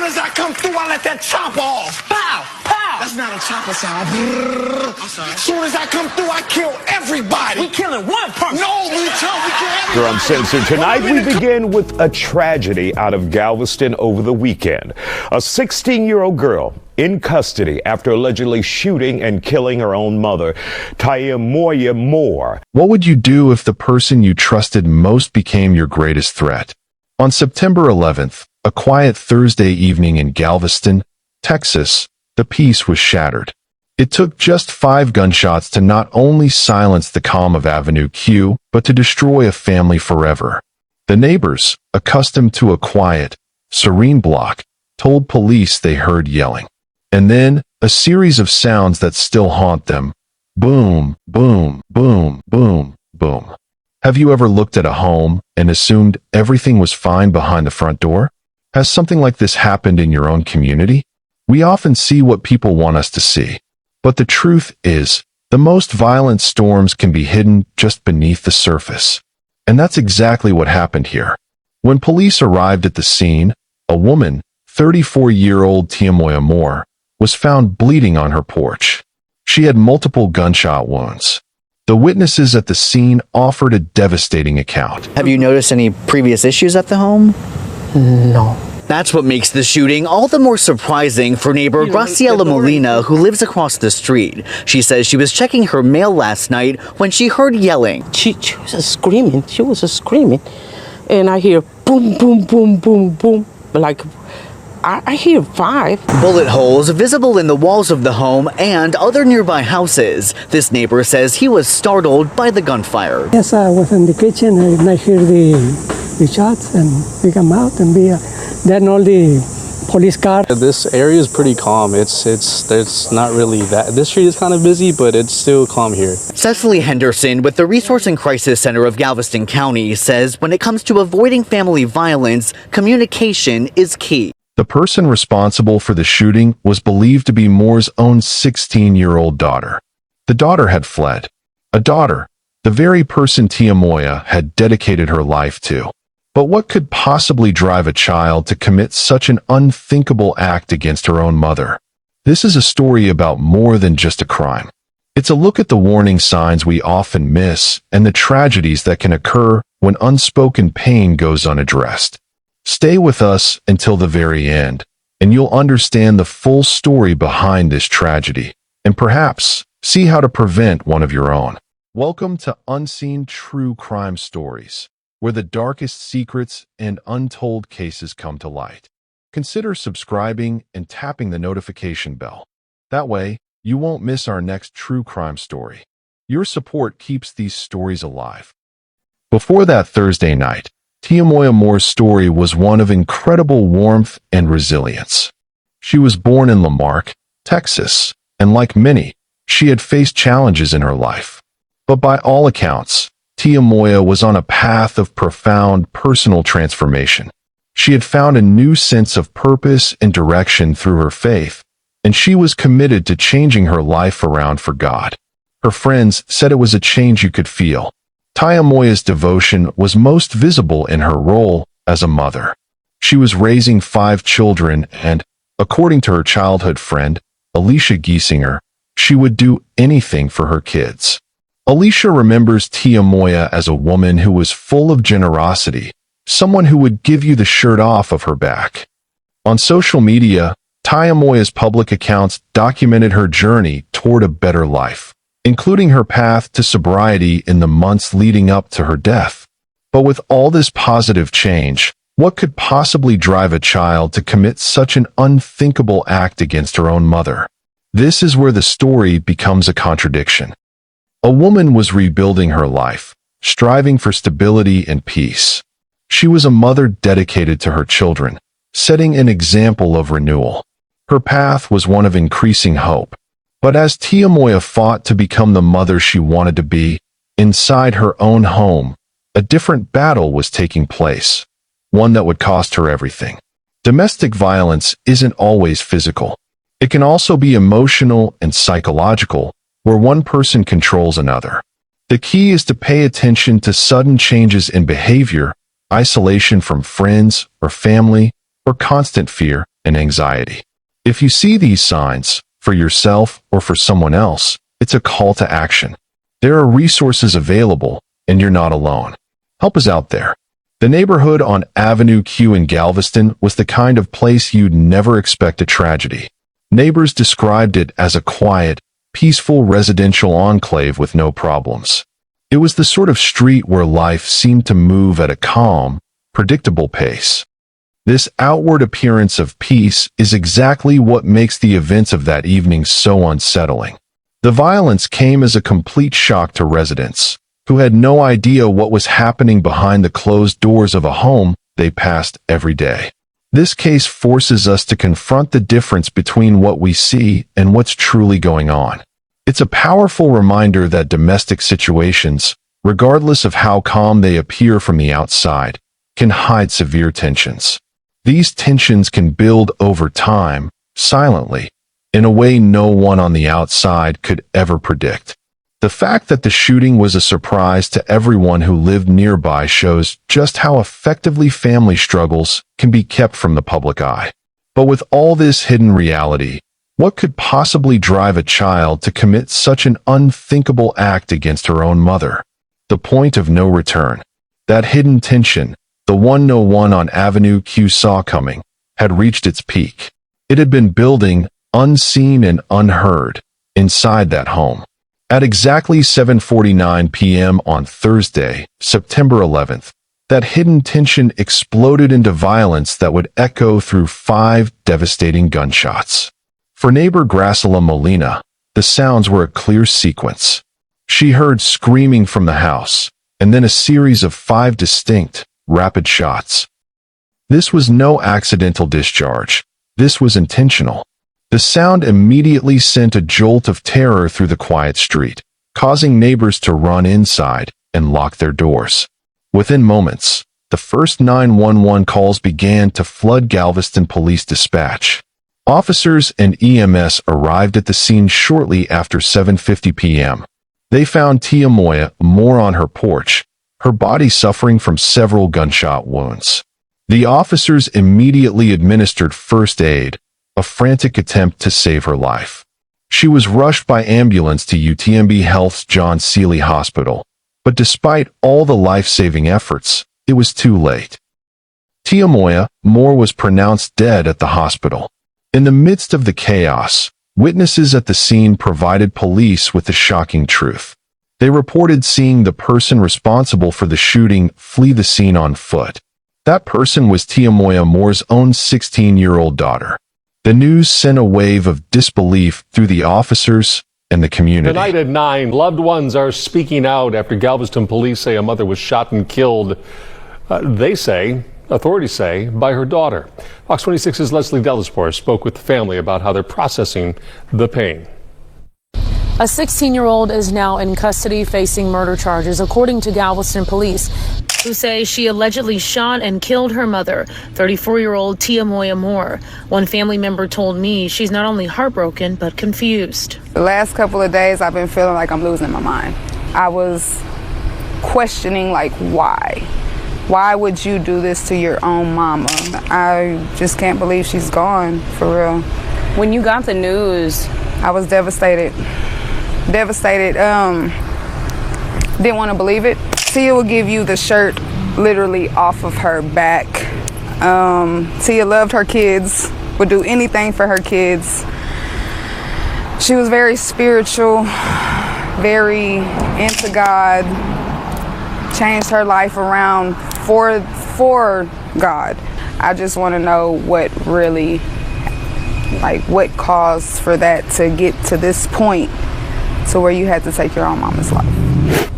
Soon as I come through, I let that chopper off. Pow! Pow! That's not a chopper sound. I'm sorry. Soon as I come through, I kill everybody. We killing one person. No, we kill everybody. You're Uncensored. Tonight we begin with a tragedy out of Galveston over the weekend. A 16-year-old girl in custody after allegedly shooting and killing her own mother, Tiamoya Moore. What would you do if the person you trusted most became your greatest threat? On September 11th, a quiet Thursday evening in Galveston, Texas, the peace was shattered. It took just 5 gunshots to not only silence the calm of Avenue Q, but to destroy a family forever. The neighbors, accustomed to a quiet, serene block, told police they heard yelling. And then, a series of sounds that still haunt them. Boom, boom, boom, boom, boom. Have you ever looked at a home and assumed everything was fine behind the front door? Has something like this happened in your own community? We often see what people want us to see. But the truth is, the most violent storms can be hidden just beneath the surface. And that's exactly what happened here. When police arrived at the scene, a woman, 34-year-old Tiamoya Moore, was found bleeding on her porch. She had multiple gunshot wounds. The witnesses at the scene offered a devastating account. Have you noticed any previous issues at the home? No. That's what makes the shooting all the more surprising for neighbor Graciela Molina, who lives across the street. She says she was checking her mail last night when she heard yelling. She was screaming. She was screaming. And I hear boom, boom, boom, boom, boom. Like, I hear 5. Bullet holes visible in the walls of the home and other nearby houses. This neighbor says he was startled by the gunfire. Yes, I was in the kitchen and I hear the shots and we come out and then all the police cars. This area is pretty calm. There's not really that. This street is kind of busy, but it's still calm here. Cecily Henderson with the Resource and Crisis Center of Galveston County says when it comes to avoiding family violence, communication is key. The person responsible for the shooting was believed to be Moore's own 16-year-old daughter. The daughter had fled. A daughter, the very person Tiamoya had dedicated her life to. But what could possibly drive a child to commit such an unthinkable act against her own mother? This is a story about more than just a crime. It's a look at the warning signs we often miss and the tragedies that can occur when unspoken pain goes unaddressed. Stay with us until the very end, and you'll understand the full story behind this tragedy, and perhaps see how to prevent one of your own. Welcome to Unseen True Crime Stories, where the darkest secrets and untold cases come to light. Consider subscribing and tapping the notification bell. That way, you won't miss our next true crime story. Your support keeps these stories alive. Before that Thursday night, Tiamoya Moore's story was one of incredible warmth and resilience. She was born in Lamarck, Texas, and like many, she had faced challenges in her life. But by all accounts, Tiamoya was on a path of profound personal transformation. She had found a new sense of purpose and direction through her faith, and she was committed to changing her life around for God. Her friends said it was a change you could feel. Tiamoya's devotion was most visible in her role as a mother. She was raising 5 children and, according to her childhood friend, Alicia Giesinger, she would do anything for her kids. Alicia remembers Tiamoya as a woman who was full of generosity, someone who would give you the shirt off of her back. On social media, Tiamoya's public accounts documented her journey toward a better life, including her path to sobriety in the months leading up to her death. But with all this positive change, what could possibly drive a child to commit such an unthinkable act against her own mother? This is where the story becomes a contradiction. A woman was rebuilding her life, striving for stability and peace. She was a mother dedicated to her children, setting an example of renewal. Her path was one of increasing hope. But as Tiamoya fought to become the mother she wanted to be, inside her own home, a different battle was taking place, one that would cost her everything. Domestic violence isn't always physical. It can also be emotional and psychological, where one person controls another. The key is to pay attention to sudden changes in behavior, isolation from friends or family, or constant fear, and anxiety. If you see these signs, for yourself or for someone else, it's a call to action. There are resources available, and you're not alone. Help is out there. The neighborhood on Avenue Q in Galveston was the kind of place you'd never expect a tragedy. Neighbors described it as a quiet, peaceful residential enclave with no problems. It was the sort of street where life seemed to move at a calm, predictable pace. This outward appearance of peace is exactly what makes the events of that evening so unsettling. The violence came as a complete shock to residents, who had no idea what was happening behind the closed doors of a home they passed every day. This case forces us to confront the difference between what we see and what's truly going on. It's a powerful reminder that domestic situations, regardless of how calm they appear from the outside, can hide severe tensions. These tensions can build over time, silently, in a way no one on the outside could ever predict. The fact that the shooting was a surprise to everyone who lived nearby shows just how effectively family struggles can be kept from the public eye. But with all this hidden reality, what could possibly drive a child to commit such an unthinkable act against her own mother? The point of no return. That hidden tension, the one no one on Avenue Q saw coming, had reached its peak. It had been building, unseen and unheard, inside that home. At exactly 7:49 p.m. on Thursday, September 11th, that hidden tension exploded into violence that would echo through 5 devastating gunshots. For neighbor Graciela Molina, the sounds were a clear sequence. She heard screaming from the house, and then a series of 5 distinct, rapid shots. This was no accidental discharge. This was intentional. The sound immediately sent a jolt of terror through the quiet street, causing neighbors to run inside and lock their doors. Within moments, the first 911 calls began to flood Galveston Police Dispatch. Officers and EMS arrived at the scene shortly after 7:50 p.m. They found Tiamoya Moore on her porch, her body suffering from several gunshot wounds. The officers immediately administered first aid, a frantic attempt to save her life. She was rushed by ambulance to UTMB Health's John Seeley Hospital, but despite all the life-saving efforts, it was too late. Tiamoya Moore was pronounced dead at the hospital. In the midst of the chaos, witnesses at the scene provided police with the shocking truth. They reported seeing the person responsible for the shooting flee the scene on foot. That person was Tiamoya Moore's own 16-year-old daughter. The news sent a wave of disbelief through the officers and the community. Tonight at 9, loved ones are speaking out after Galveston police say a mother was shot and killed. Authorities say, by her daughter. Fox 26's Leslie Delaspore spoke with the family about how they're processing the pain. A 16-year-old is now in custody facing murder charges, according to Galveston police, who say she allegedly shot and killed her mother, 34-year-old Tiamoya Moore. One family member told me she's not only heartbroken, but confused. The last couple of days, I've been feeling like I'm losing my mind. I was questioning, why? Why would you do this to your own mama? I just can't believe she's gone, for real. When you got the news, I was devastated. Didn't want to believe it. Tia will give you the shirt literally off of her back. Tia loved her kids, would do anything for her kids. She was very spiritual, very into God, changed her life around for God. I just want to know what really, what caused for that to get to this point to where you had to take your own mama's life.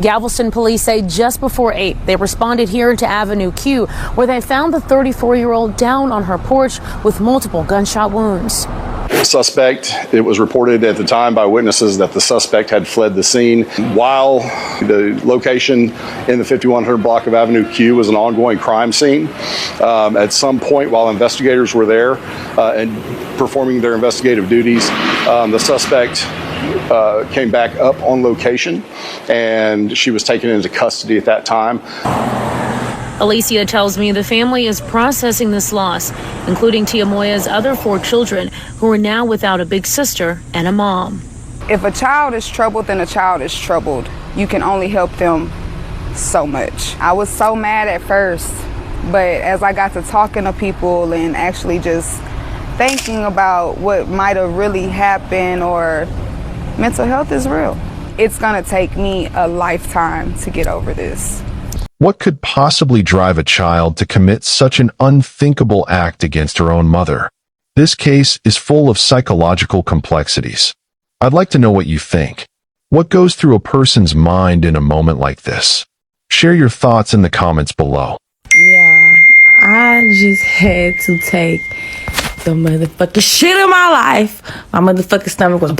Galveston police say just before 8, they responded here to Avenue Q, where they found the 34-year-old down on her porch with multiple gunshot wounds. Suspect, it was reported at the time by witnesses that the suspect had fled the scene. While the location in the 5100 block of Avenue Q was an ongoing crime scene, at some point while investigators were there and performing their investigative duties, the suspect came back up on location, and she was taken into custody at that time. Alicia tells me the family is processing this loss, including Tiamoya's other 4 children who are now without a big sister and a mom. If a child is troubled, then a child is troubled. You can only help them so much. I was so mad at first, but as I got to talking to people and actually just thinking about what might have really happened, or mental health is real. It's gonna take me a lifetime to get over this. What could possibly drive a child to commit such an unthinkable act against her own mother? This case is full of psychological complexities. I'd like to know what you think. What goes through a person's mind in a moment like this? Share your thoughts in the comments below. Yeah, I just had to take the motherfucking shit of my life. My motherfucking stomach was...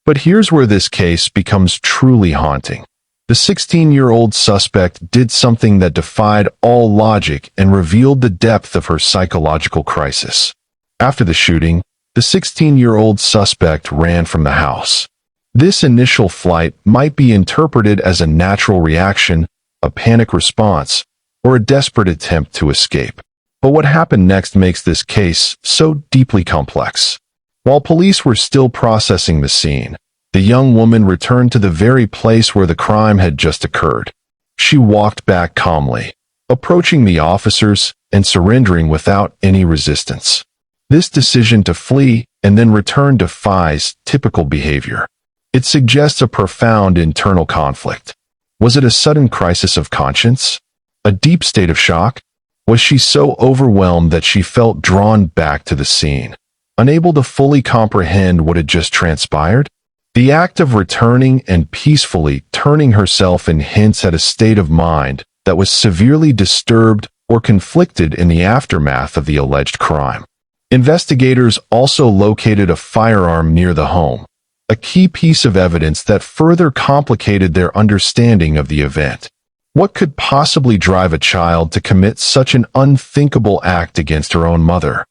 But here's where this case becomes truly haunting. The 16-year-old suspect did something that defied all logic and revealed the depth of her psychological crisis. After the shooting, the 16-year-old suspect ran from the house. This initial flight might be interpreted as a natural reaction, a panic response, or a desperate attempt to escape. But what happened next makes this case so deeply complex. While police were still processing the scene, the young woman returned to the very place where the crime had just occurred. She walked back calmly, approaching the officers and surrendering without any resistance. This decision to flee and then return defies typical behavior. It suggests a profound internal conflict. Was it a sudden crisis of conscience? A deep state of shock? Was she so overwhelmed that she felt drawn back to the scene, unable to fully comprehend what had just transpired? The act of returning and peacefully turning herself in hints at a state of mind that was severely disturbed or conflicted in the aftermath of the alleged crime. Investigators also located a firearm near the home, a key piece of evidence that further complicated their understanding of the event. What could possibly drive a child to commit such an unthinkable act against her own mother?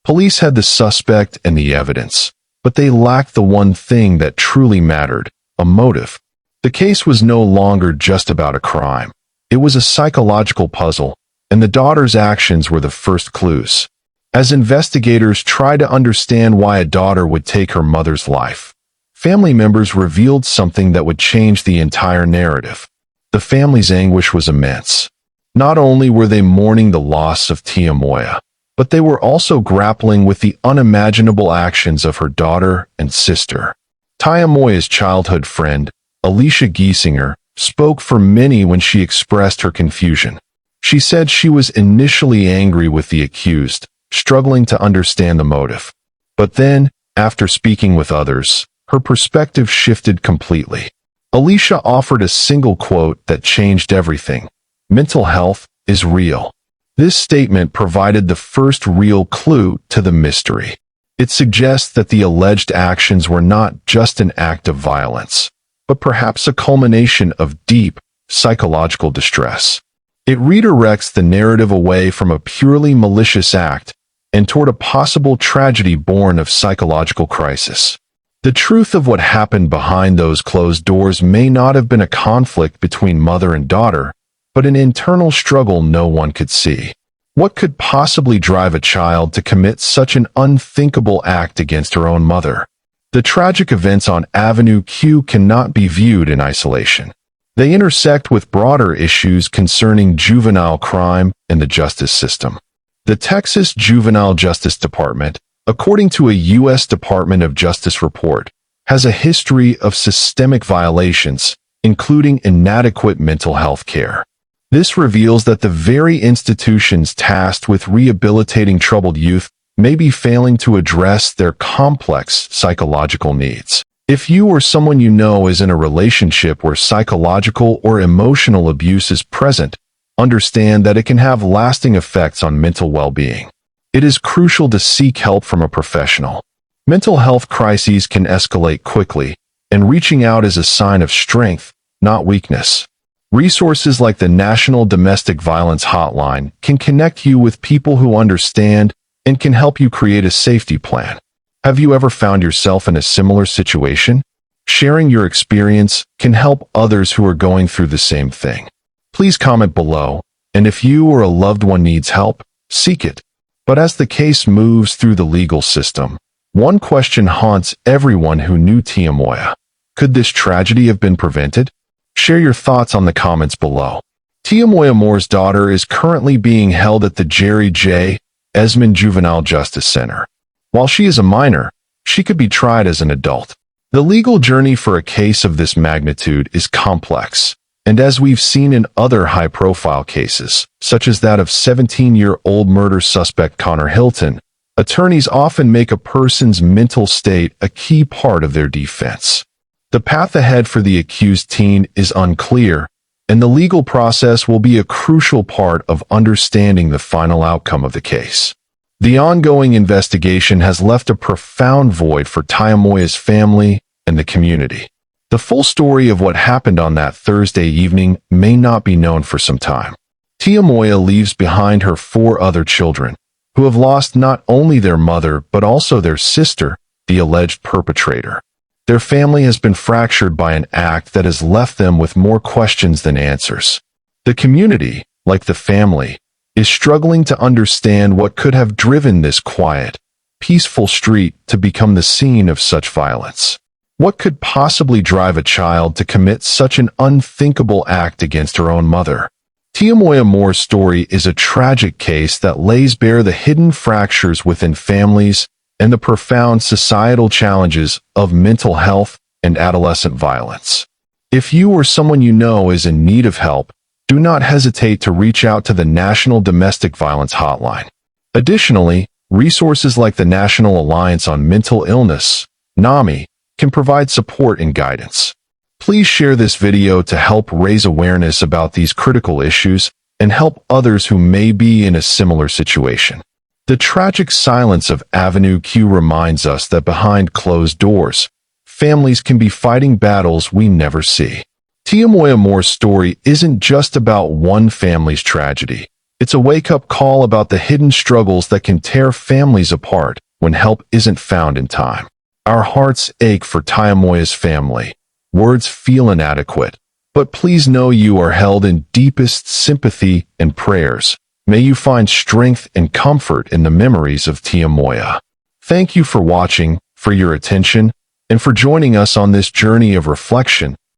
Police had the suspect and the evidence, but they lacked the one thing that truly mattered, a motive. The case was no longer just about a crime. It was a psychological puzzle, and the daughter's actions were the first clues. As investigators tried to understand why a daughter would take her mother's life, family members revealed something that would change the entire narrative. The family's anguish was immense. Not only were they mourning the loss of Tiamoya, but they were also grappling with the unimaginable actions of her daughter and sister. Tiamoya's childhood friend, Alicia Giesinger, spoke for many when she expressed her confusion. She said she was initially angry with the accused, struggling to understand the motive. But then, after speaking with others, her perspective shifted completely. Alicia offered a single quote that changed everything. "Mental health is real." This statement provided the first real clue to the mystery. It suggests that the alleged actions were not just an act of violence, but perhaps a culmination of deep psychological distress. It redirects the narrative away from a purely malicious act and toward a possible tragedy born of psychological crisis. The truth of what happened behind those closed doors may not have been a conflict between mother and daughter, but an internal struggle no one could see. What could possibly drive a child to commit such an unthinkable act against her own mother? The tragic events on Avenue Q cannot be viewed in isolation. They intersect with broader issues concerning juvenile crime and the justice system. The Texas Juvenile Justice Department, according to a U.S. Department of Justice report, has a history of systemic violations, including inadequate mental health care. This reveals that the very institutions tasked with rehabilitating troubled youth may be failing to address their complex psychological needs. If you or someone you know is in a relationship where psychological or emotional abuse is present, understand that it can have lasting effects on mental well-being. It is crucial to seek help from a professional. Mental health crises can escalate quickly, and reaching out is a sign of strength, not weakness. Resources like the National Domestic Violence Hotline can connect you with people who understand and can help you create a safety plan. Have you ever found yourself in a similar situation? Sharing your experience can help others who are going through the same thing. Please comment below, and if you or a loved one needs help, seek it. But as the case moves through the legal system, one question haunts everyone who knew Tiamoya. Could this tragedy have been prevented? Share your thoughts on the comments below. Tiamoya Moore's daughter is currently being held at the Jerry J. Esmond Juvenile Justice Center. While she is a minor, she could be tried as an adult. The legal journey for a case of this magnitude is complex, and as we've seen in other high-profile cases, such as that of 17-year-old murder suspect Connor Hilton, attorneys often make a person's mental state a key part of their defense. The path ahead for the accused teen is unclear, and the legal process will be a crucial part of understanding the final outcome of the case. The ongoing investigation has left a profound void for Tiamoya's family and the community. The full story of what happened on that Thursday evening may not be known for some time. Tiamoya leaves behind her 4 other children, who have lost not only their mother but also their sister, the alleged perpetrator. Their family has been fractured by an act that has left them with more questions than answers. The community, like the family, is struggling to understand what could have driven this quiet, peaceful street to become the scene of such violence. What could possibly drive a child to commit such an unthinkable act against her own mother? Tiamoya Moore's story is a tragic case that lays bare the hidden fractures within families and the profound societal challenges of mental health and adolescent violence. If you or someone you know is in need of help, do not hesitate to reach out to the National Domestic Violence Hotline. Additionally, resources like the National Alliance on Mental Illness, NAMI, can provide support and guidance. Please share this video to help raise awareness about these critical issues and help others who may be in a similar situation. The tragic silence of Avenue Q reminds us that behind closed doors, families can be fighting battles we never see. Tiamoya Moore's story isn't just about one family's tragedy. It's a wake-up call about the hidden struggles that can tear families apart when help isn't found in time. Our hearts ache for Tiamoya's family. Words feel inadequate, but please know you are held in deepest sympathy and prayers. May you find strength and comfort in the memories of Tiamoya. Thank you for watching, for your attention, and for joining us on this journey of reflection